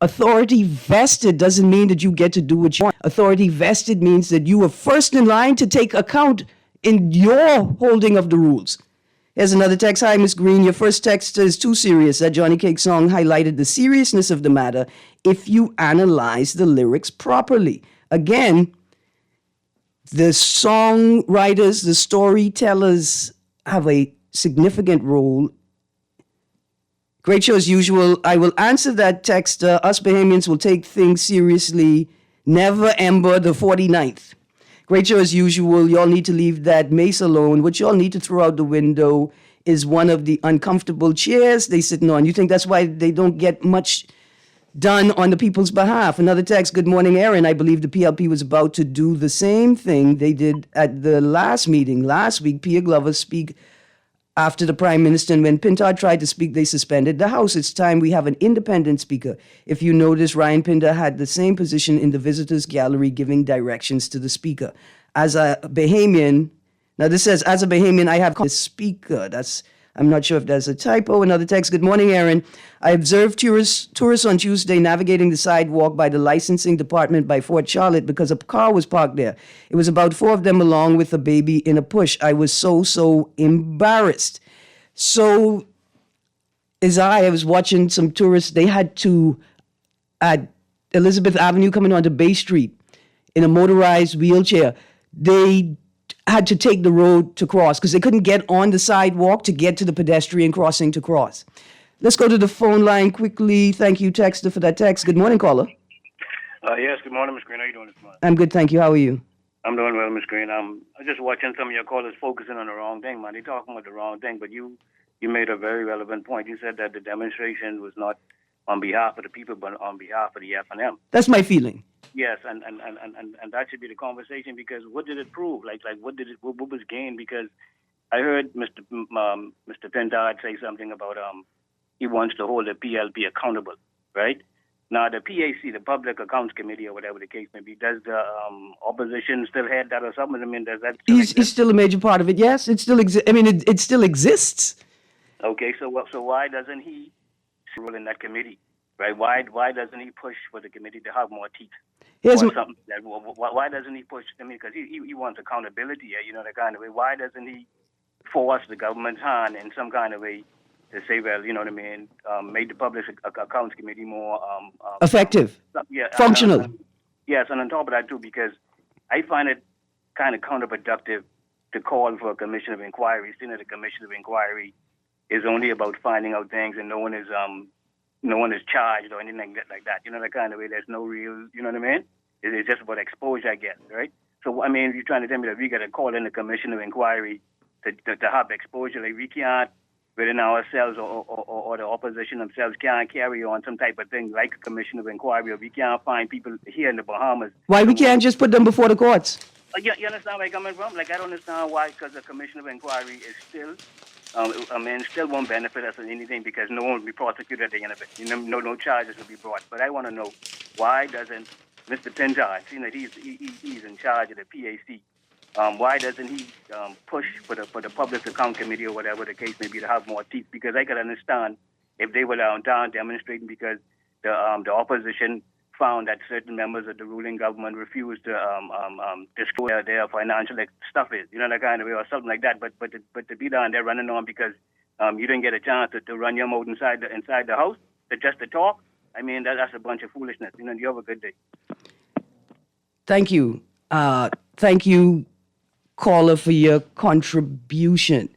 Speaker 4: authority vested doesn't mean that you get to do what you want. Authority vested means that you are first in line to take account in your holding of the rules. Here's another text. Hi, Miss Greene. Your first text is too serious. That Johnny Cake song highlighted the seriousness of the matter if you analyze the lyrics properly. Again, the songwriters, the storytellers have a significant role. Great show as usual. I will answer that text. Us Bahamians will take things seriously. Never ember the 49th. Great show as usual. Y'all need to leave that mace alone. What y'all need to throw out the window is one of the uncomfortable chairs they sitting on. You think that's why they don't get much done on the people's behalf? Another text. Good morning, Erin. I believe the PLP was about to do the same thing they did at the last meeting. Last week, Pierre Glover speak after the Prime Minister, and when Pintar tried to speak, they suspended the House. It's time we have an independent speaker. If you notice, Ryan Pintar had the same position in the visitors' gallery, giving directions to the speaker. As a Bahamian, now this says, as a Bahamian, I have a speaker. I'm not sure if that's a typo. Another text. Good morning, Erin. I observed tourists on Tuesday navigating the sidewalk by the licensing department by Fort Charlotte because a car was parked there. It was about 4 of them along with a baby in a push. I was so embarrassed. So as I was watching some tourists, they had to at Elizabeth Avenue coming onto Bay Street in a motorized wheelchair. They had to take the road to cross because they couldn't get on the sidewalk to get to the pedestrian crossing to cross. Let's go to the phone line quickly. Thank you, Texter, for that text. Good morning, caller.
Speaker 13: Yes, good morning, Ms. Greene. How you doing this morning?
Speaker 4: I'm good, thank you. How are you?
Speaker 13: I'm doing well, Ms. Greene. I'm just watching some of your callers focusing on the wrong thing, man. They're talking about the wrong thing, but you made a very relevant point. You said that the demonstration was not on behalf of the people, but on behalf of the F&M.
Speaker 4: That's my feeling.
Speaker 13: Yes, and that should be the conversation, because what did it prove? Like what was gained? Because I heard Mr. Pentard say something about he wants to hold the PLP accountable, right? Now, the PAC, the Public Accounts Committee, or whatever the case may be, does the opposition still have that or something? I mean, does that still exist?
Speaker 4: He's still a major part of it, yes. It still exists. I mean, it still exists.
Speaker 13: Okay, so why doesn't he rule in that committee, right? Why doesn't he push for the committee to have more teeth? Something that, why doesn't he push? I mean, because he wants accountability, that kind of way. Why doesn't he force the government's hand in some kind of way to say, well, make the Public Accounts Committee more
Speaker 4: effective, functional.
Speaker 13: Yes, and on top of that too, because I find it kind of counterproductive to call for a commission of inquiry, seeing that a commission of inquiry is only about finding out things, and no one is charged or anything like that. That kind of way. There's no real, you know what I mean? It's just about exposure, I guess, right? So I mean, you're trying to tell me that we got to call in a commission of inquiry to have exposure. Like we can't, within ourselves or the opposition themselves, can't carry on some type of thing like a commission of inquiry, or we can't find people here in the Bahamas.
Speaker 4: Why we can't just put them before the courts?
Speaker 13: You understand where I'm coming from? Like, I don't understand why, because the commission of inquiry is still, still won't benefit us in anything, because no one will be prosecuted at the end of it. No charges will be brought. But I want to know, why doesn't Mr. Pentard, seeing that he's in charge of the PAC, why doesn't he push for the Public Account Committee or whatever the case may be to have more teeth? Because I could understand if they were down demonstrating because the opposition found that certain members of the ruling government refused to disclose their financial stuff is, that kind of way, or something like that. But to be down there running on because you didn't get a chance to run your mouth inside the house, just to talk. I mean, that's a bunch of foolishness. You have a good day.
Speaker 4: Thank you. Thank you, caller, for your contribution.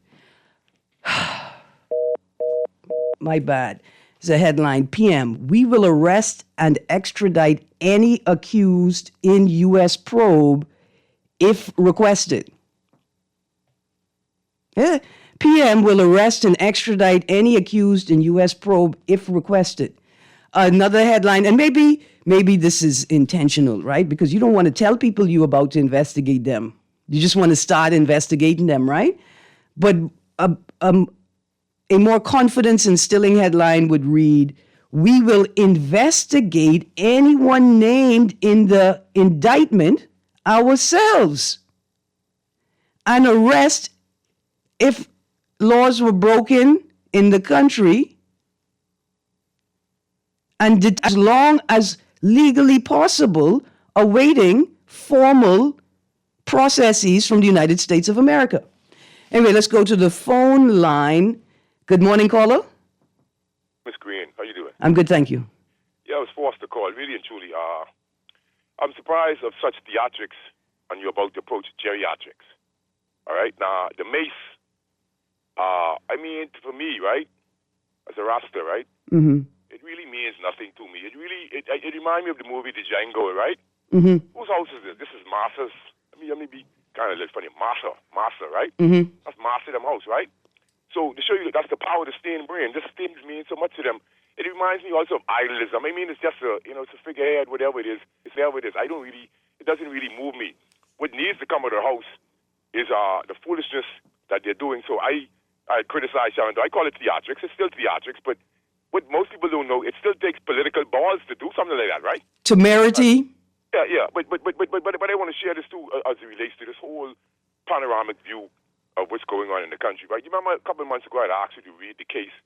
Speaker 4: My bad. It's a headline. PM, we will arrest and extradite any accused in U.S. probe if requested. Yeah. PM will arrest and extradite any accused in U.S. probe if requested. Another headline, and maybe this is intentional, right? Because you don't want to tell people you're about to investigate them. You just want to start investigating them, right? But a more confidence-instilling headline would read, we will investigate anyone named in the indictment ourselves and arrest if laws were broken in the country, and as long as legally possible, awaiting formal processes from the United States of America. Anyway, let's go to the phone line. Good morning, caller.
Speaker 14: Ms. Greene, how you doing?
Speaker 4: I'm good, thank you.
Speaker 14: Yeah, I was forced to call, really and truly. I'm surprised of such theatrics when you're about to approach geriatrics. All right? Now, the mace, for me, right, as a Rasta, right, it really means nothing to me. It reminds me of the movie The Django, right? Whose house is this? This is Martha's. Let me be kind of funny. Martha, right? That's Martha, them house, right? So to show you that that's the power of the stained brain. This things mean so much to them. It reminds me also of idolism. It's just it's a figurehead, whatever it is. It's whatever it is. It doesn't really move me. What needs to come out of the house is the foolishness that they're doing. So I criticize Sharon. I call it theatrics. It's still theatrics, but what most people don't know, it still takes political balls to do something like that, right?
Speaker 4: Temerity.
Speaker 14: Yeah. But I want to share this too as it relates to this whole panoramic view of what's going on in the country, right? You remember a couple of months ago I asked you to read the case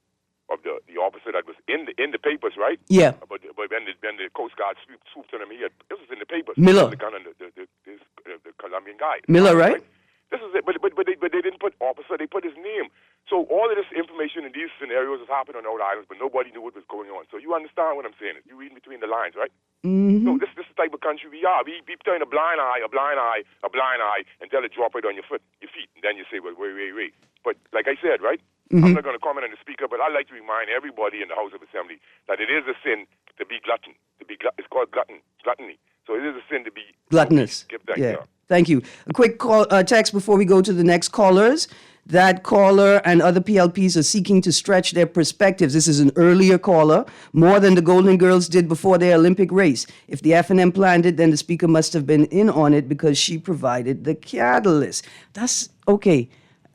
Speaker 14: of the officer that was in the papers, right?
Speaker 4: Yeah.
Speaker 14: But when the Coast Guard swooped on him, it was in the papers.
Speaker 4: Miller.
Speaker 14: The gun on the Colombian guy.
Speaker 4: Miller, right?
Speaker 14: This is it. But they didn't put officer. They put his name. So all of this information in these scenarios is happening on Rhode Island, but nobody knew what was going on. So you understand what I'm saying? You read between the lines, right? So this is the type of country we are. We turn a blind eye until it drop right on your feet. And then you say, well, wait. But like I said, right? I'm not going to comment on the speaker, but I'd like to remind everybody in the House of Assembly that it is a sin to be glutton. It's called gluttony. So it is a sin to be
Speaker 4: gluttonous.
Speaker 14: Give thanks,
Speaker 4: Yeah. Thank you. A quick text before we go to the next callers. That caller and other PLPs are seeking to stretch their perspectives. This is an earlier caller, more than the Golden Girls did before their Olympic race. If the FNM planned it, then the speaker must have been in on it because she provided the catalyst. That's okay.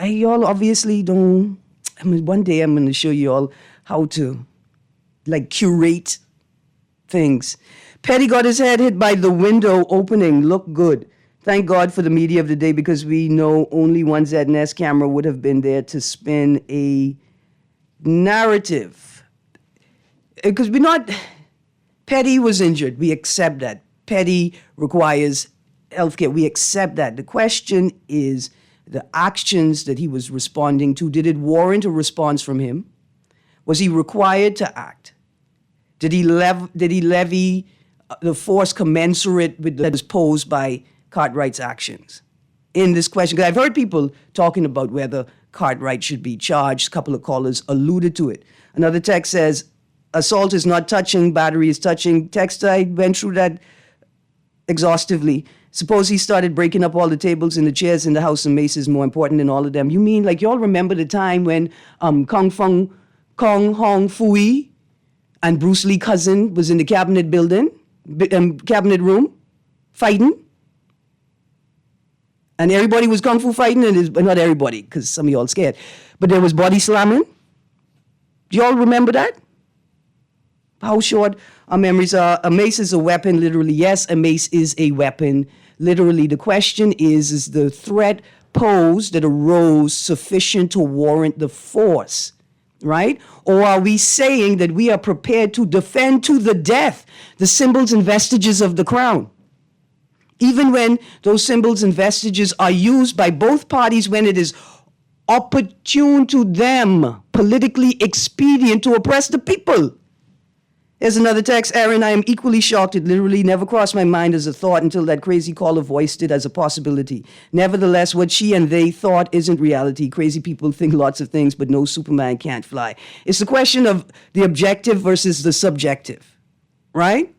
Speaker 4: Y'all obviously don't. I mean, one day I'm going to show you all how to, curate things. Petty got his head hit by the window opening. Look good. Thank God for the media of the day because we know only one ZNS camera would have been there to spin a narrative. Because Petty was injured. We accept that. Petty requires healthcare. We accept that. The question is the actions that he was responding to. Did it warrant a response from him? Was he required to act? Did he levy the force commensurate with that was posed by Cartwright's actions in this question? Because I've heard people talking about whether Cartwright should be charged. A couple of callers alluded to it. Another text says, assault is not touching, battery is touching. Text, I went through that exhaustively. Suppose he started breaking up all the tables and the chairs in the house and Mace is more important than all of them. You mean y'all remember the time when Kong Hong Fui and Bruce Lee cousin was in the cabinet cabinet room fighting? And everybody was kung fu fighting, but not everybody, because some of y'all scared. But there was body slamming. Do y'all remember that? How short our memories are. A mace is a weapon, literally. Yes, a mace is a weapon, literally. The question is the threat posed that arose sufficient to warrant the force, right? Or are we saying that we are prepared to defend to the death the symbols and vestiges of the crown? Even when those symbols and vestiges are used by both parties when it is opportune to them, politically expedient to oppress the people. Here's another text. Erin, I am equally shocked. It literally never crossed my mind as a thought until that crazy caller voiced it as a possibility. Nevertheless, what she and they thought isn't reality. Crazy people think lots of things, but no Superman can't fly. It's the question of the objective versus the subjective, right?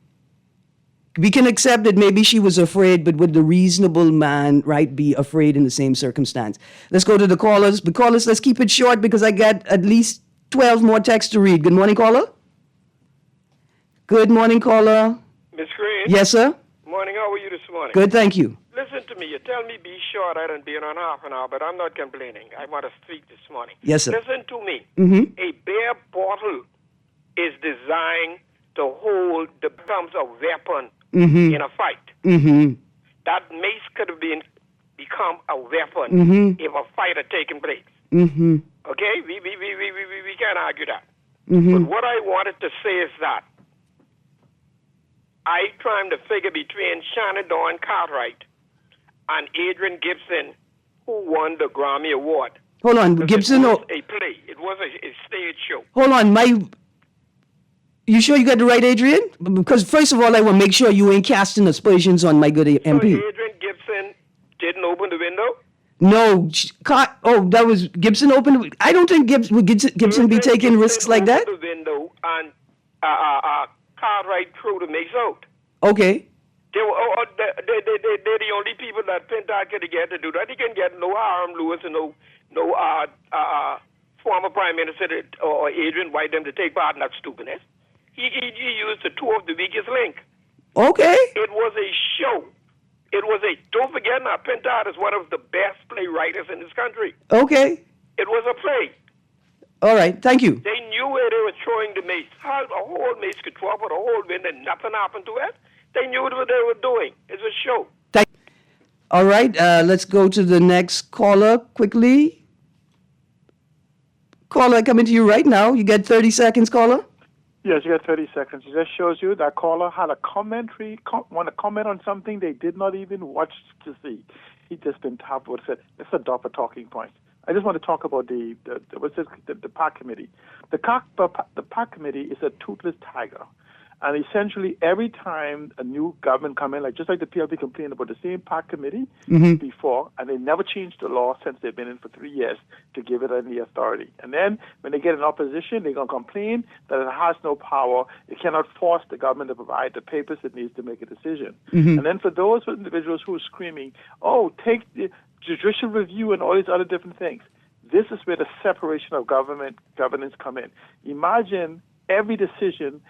Speaker 4: We can accept that maybe she was afraid, but would the reasonable man, right, be afraid in the same circumstance? Let's go to the callers. The callers, let's keep it short because I got at least 12 more texts to read. Good morning, caller. Good morning, caller.
Speaker 15: Miss Greene?
Speaker 4: Yes, sir?
Speaker 15: Morning. How are you this morning?
Speaker 4: Good, thank you.
Speaker 15: Listen to me. You tell me be short. I done been on half an hour, but I'm not complaining. I want to speak this morning.
Speaker 4: Yes, sir.
Speaker 15: Listen to me.
Speaker 4: Mm-hmm.
Speaker 15: A beer bottle is designed to hold the becomes a weapon in a fight.
Speaker 4: Mm-hmm.
Speaker 15: That mace could have become a weapon if a fight had taken place.
Speaker 4: Mm-hmm.
Speaker 15: Okay? We can't argue that.
Speaker 4: Mm-hmm.
Speaker 15: But what I wanted to say is that I trying to figure between Shannon Dawn Cartwright and Adrian Gibson, who won the Grammy Award.
Speaker 4: Hold on, Gibson.
Speaker 15: It was a play. It was a stage show.
Speaker 4: Hold on, you sure you got the right Adrian? Because first of all, I want to make sure you ain't casting aspersions on my good MP.
Speaker 15: So Adrian Gibson didn't open the window?
Speaker 4: No, that was Gibson opened. I don't think Gibson be taking risks like that.
Speaker 15: The window and Cartwright threw the mace out.
Speaker 4: Okay.
Speaker 15: They're the only people that Pentad could get to do that. He can get no Hiram Lewis and no former Prime Minister or Adrian White them to take part in that stupidness. He used the two of the weakest link.
Speaker 4: Okay.
Speaker 15: It was a show. Don't forget now, Pentad is one of the best playwrights in this country.
Speaker 4: Okay.
Speaker 15: It was a play.
Speaker 4: All right, thank you.
Speaker 15: They knew where they were throwing the mace. How a whole mace could drop with a whole wind and nothing happened to it? They knew what they were doing. It's a show.
Speaker 4: All right, let's go to the next caller quickly. Caller, coming to you right now. You get 30 seconds, caller.
Speaker 5: Yes, you got 30 seconds. It just shows you that caller had a commentary, want to comment on something they did not even watch to see. He just been top what said, let's adopt a talking point. I just want to talk about the park committee. The park committee is a toothless tiger. And essentially, every time a new government comes in, just like the PLP complained about the same park committee before, and they never changed the law since they've been in for 3 years to give it any authority. And then when they get in opposition, they're going to complain that it has no power. It cannot force the government to provide the papers it needs to make a decision. And then for those individuals who are screaming, take the judicial review and all these other different things, this is where the separation of governance come in. Imagine every decision,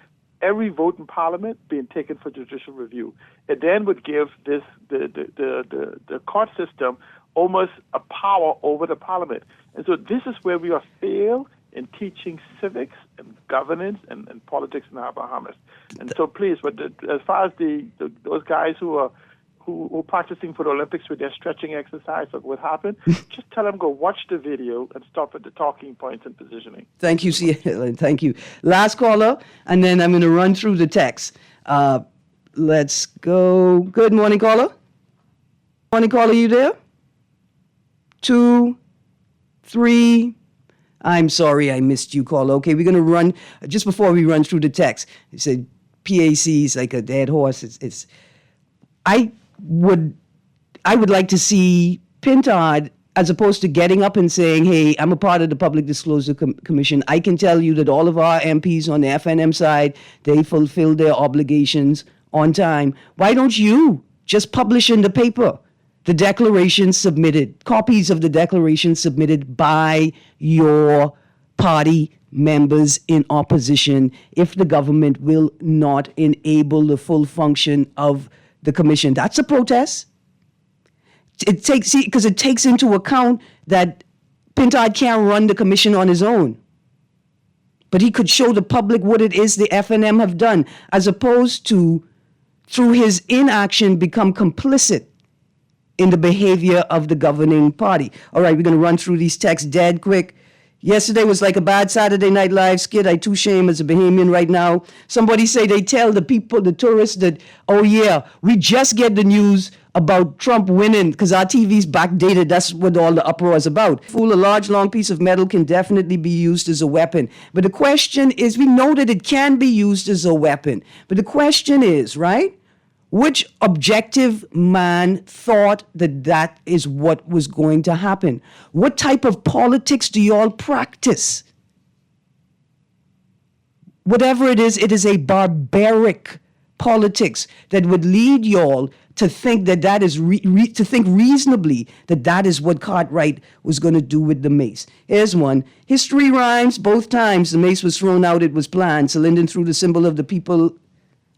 Speaker 5: every vote in Parliament being taken for judicial review. It then would give the court system almost a power over the Parliament. And so this is where we are failed in teaching civics and governance and politics in our Bahamas. And so please, as far as those guys who are practicing for the Olympics with their stretching exercise of what happened, just tell them go watch the video and stop at the talking points and positioning.
Speaker 4: Thank you, thank you. Last caller, and then I'm going to run through the text. Let's go. Good morning, caller. Morning, caller, you there? 2, 3. I'm sorry I missed you, caller. Okay, we're going to run, just before we run through the text, you said PAC is like a dead horse. I would like to see Pintard, as opposed to getting up and saying, hey, I'm a part of the Public Disclosure Commission. I can tell you that all of our MPs on the FNM side, they fulfill their obligations on time. Why don't you just publish in the paper the declaration submitted, copies of the declaration submitted by your party members in opposition if the government will not enable the full function of the commission? That's a protest. Because it takes into account that Pintard can't run the commission on his own. But he could show the public what it is the FNM have done, as opposed to, through his inaction, become complicit in the behavior of the governing party. All right, we're going to run through these texts dead quick. Yesterday was like a bad Saturday Night Live skit. I too shame as a Bahamian right now. Somebody say they tell the people, the tourists, that, oh yeah, we just get the news about Trump winning because our TV's backdated. That's what all the uproar is about. Fool, a large, long piece of metal can definitely be used as a weapon. But the question is, we know that it can be used as a weapon. But the question is, right? Which objective man thought that that is what was going to happen? What type of politics do y'all practice? Whatever it is a barbaric politics that would lead y'all to think that is to think reasonably that is what Cartwright was going to do with the mace. Here's one. History rhymes both times. The mace was thrown out. It was planned. So Lyndon threw the symbol of the people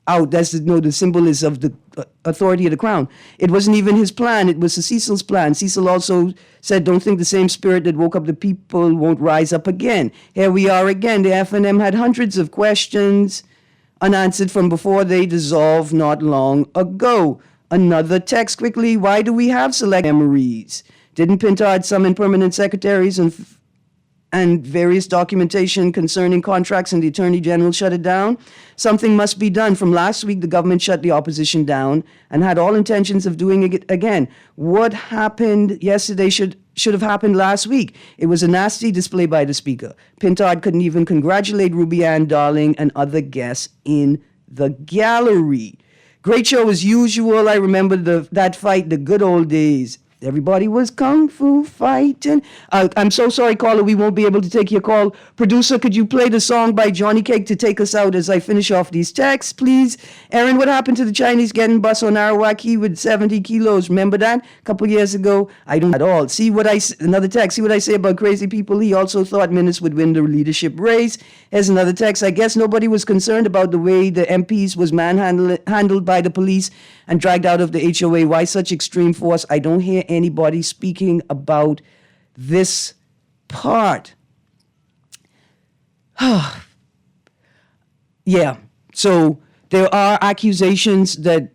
Speaker 4: out. The symbol is of the authority of the crown. It wasn't even his plan. It was Cecil's plan. Cecil also said, don't think the same spirit that woke up the people won't rise up again. Here we are again. The FNM had hundreds of questions unanswered from before they dissolved not long ago. Another text quickly. Why do we have select memories? Didn't Pintard summon permanent secretaries and various documentation concerning contracts, and the Attorney General shut it down? Something must be done. From last week, the government shut the opposition down and had all intentions of doing it again. What happened yesterday should have happened last week. It was a nasty display by the Speaker. Pintard couldn't even congratulate Ruby Ann Darling and other guests in the gallery. Great show as usual. I remember that fight, the good old days. Everybody was kung fu fighting. I'm so sorry, caller. We won't be able to take your call. Producer, could you play the song by Johnny Cake to take us out as I finish off these texts, please? Erin, what happened to the Chinese getting bus on Arawaki with 70 kilos? Remember that? A couple years ago? I don't at all. Another text. See what I say about crazy people? He also thought Minutes would win the leadership race. Here's another text. I guess nobody was concerned about the way the MPs was manhandled by the police and dragged out of the HOA. Why such extreme force? I don't hear anybody speaking about this part. Yeah, so there are accusations that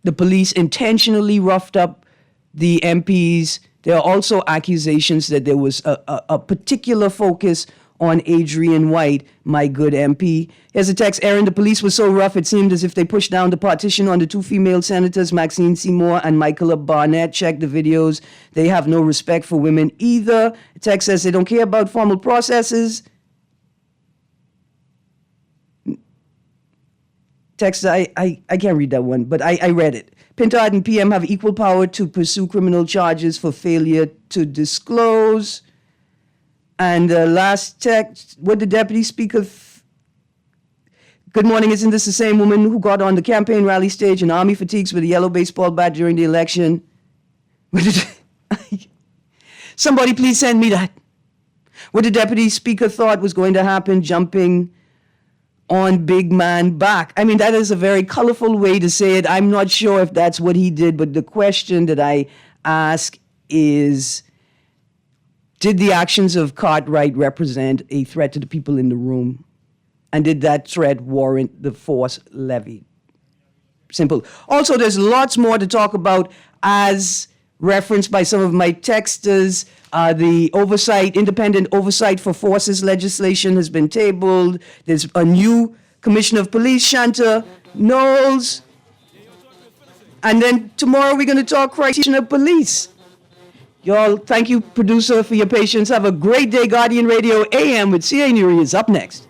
Speaker 4: the police intentionally roughed up the MPs. There are also accusations that there was a particular focus on Adrian White, my good MP. Here's a text. Erin, the police were so rough it seemed as if they pushed down the partition on the two female senators, Maxine Seymour and Michaela Barnett. Check the videos. They have no respect for women either. The text says they don't care about formal processes. Text, I can't read that one, but I read it. Pintard and PM have equal power to pursue criminal charges for failure to disclose. And last text, what the deputy speaker... Good morning, isn't this the same woman who got on the campaign rally stage in army fatigues with a yellow baseball bat during the election? Somebody please send me that. What the deputy speaker thought was going to happen, jumping on big man back. I mean, that is a very colorful way to say it. I'm not sure if that's what he did, but the question that I ask is, did the actions of Cartwright represent a threat to the people in the room? And did that threat warrant the force levied? Simple. Also, there's lots more to talk about, as referenced by some of my texters. The independent oversight for forces legislation has been tabled. There's a new commissioner of police, Shanta Knowles. And then tomorrow we're going to talk crisis of police. Y'all, thank you, producer, for your patience. Have a great day. Guardian Radio AM with C.A. Nuri is up next.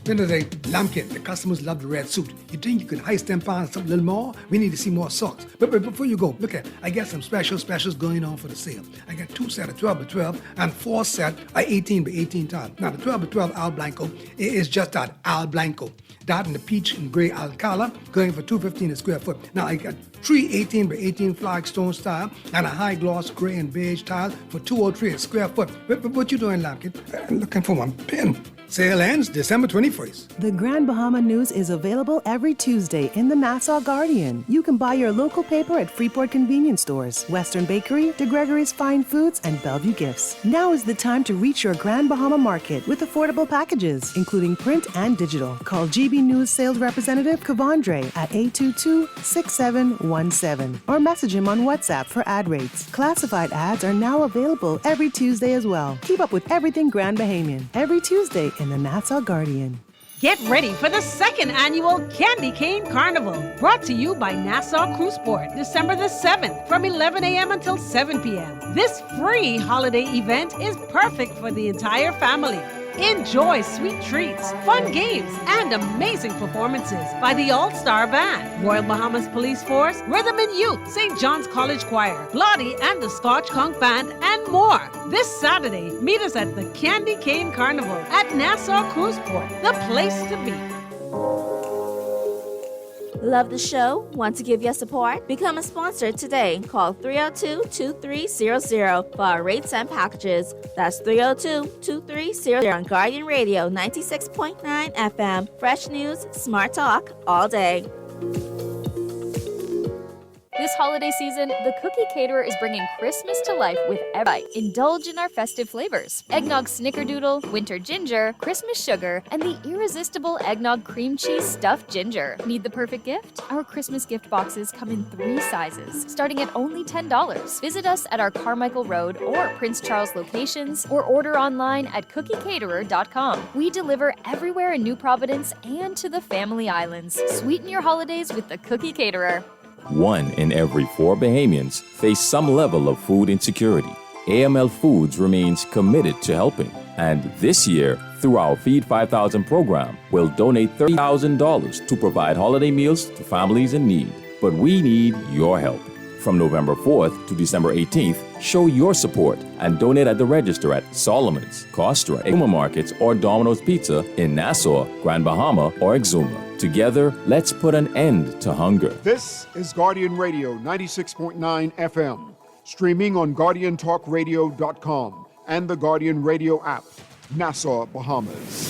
Speaker 16: End of the day, Lumpkin, the customers love the red suit. You think you could heist them pounds something a little more? We need to see more socks. But before you go, look at, I got some specials going on for the sale. I got 2 sets of 12 by 12 and 4 sets of 18 by 18 tiles. Now, the 12 by 12 Al Blanco is just that, Al Blanco. That in the peach and gray Alcala, going for $2.15 a square foot. Now, I got 3 18 by 18 flagstone style and a high gloss gray and beige tile for $2.03 a square foot. But what you doing, Lumpkin? I'm looking for my pen. Sale ends December 21st.
Speaker 17: The Grand Bahama News is available every Tuesday in the Nassau Guardian. You can buy your local paper at Freeport convenience stores, Western Bakery, De Gregory's Fine Foods, and Bellevue Gifts. Now is the time to reach your Grand Bahama market with affordable packages, including print and digital. Call GB News sales representative Kavandre at 822-6717 or message him on WhatsApp for ad rates. Classified ads are now available every Tuesday as well. Keep up with everything Grand Bahamian every Tuesday in the Nassau Guardian.
Speaker 18: Get ready for the second annual Candy Cane Carnival, brought to you by Nassau Cruiseport, December the 7th from 11 a.m. until 7 p.m. This free holiday event is perfect for the entire family. Enjoy sweet treats, fun games, and amazing performances by the All-Star Band, Royal Bahamas Police Force, Rhythm and Youth, St. John's College Choir, Blotty and the Scotch Conch Band, and more. This Saturday, meet us at the Candy Cane Carnival at Nassau Cruiseport, the place to be.
Speaker 19: Love the show? Want to give your support? Become a sponsor today. Call 302-2300 for our rates and packages. That's 302-2300 on Guardian Radio 96.9 FM. Fresh news, smart talk, all day.
Speaker 20: This holiday season, the Cookie Caterer is bringing Christmas to life with every bite. Indulge in our festive flavors. Eggnog Snickerdoodle, Winter Ginger, Christmas Sugar, and the irresistible Eggnog Cream Cheese Stuffed Ginger. Need the perfect gift? Our Christmas gift boxes come in 3 sizes, starting at only $10. Visit us at our Carmichael Road or Prince Charles locations, or order online at cookiecaterer.com. We deliver everywhere in New Providence and to the Family Islands. Sweeten your holidays with the Cookie Caterer.
Speaker 21: 1 in every 4 Bahamians face some level of food insecurity. AML Foods remains committed to helping, and this year, through our Feed 5,000 program, will donate $30,000 to provide holiday meals to families in need. But we need your help. From November 4th to December 18th, show your support and donate at the register at Solomon's, Costra, Exuma Markets, or Domino's Pizza in Nassau, Grand Bahama, or Exuma. Together, let's put an end to hunger.
Speaker 1: This is Guardian Radio 96.9 FM, streaming on GuardianTalkRadio.com and the Guardian Radio app, Nassau, Bahamas.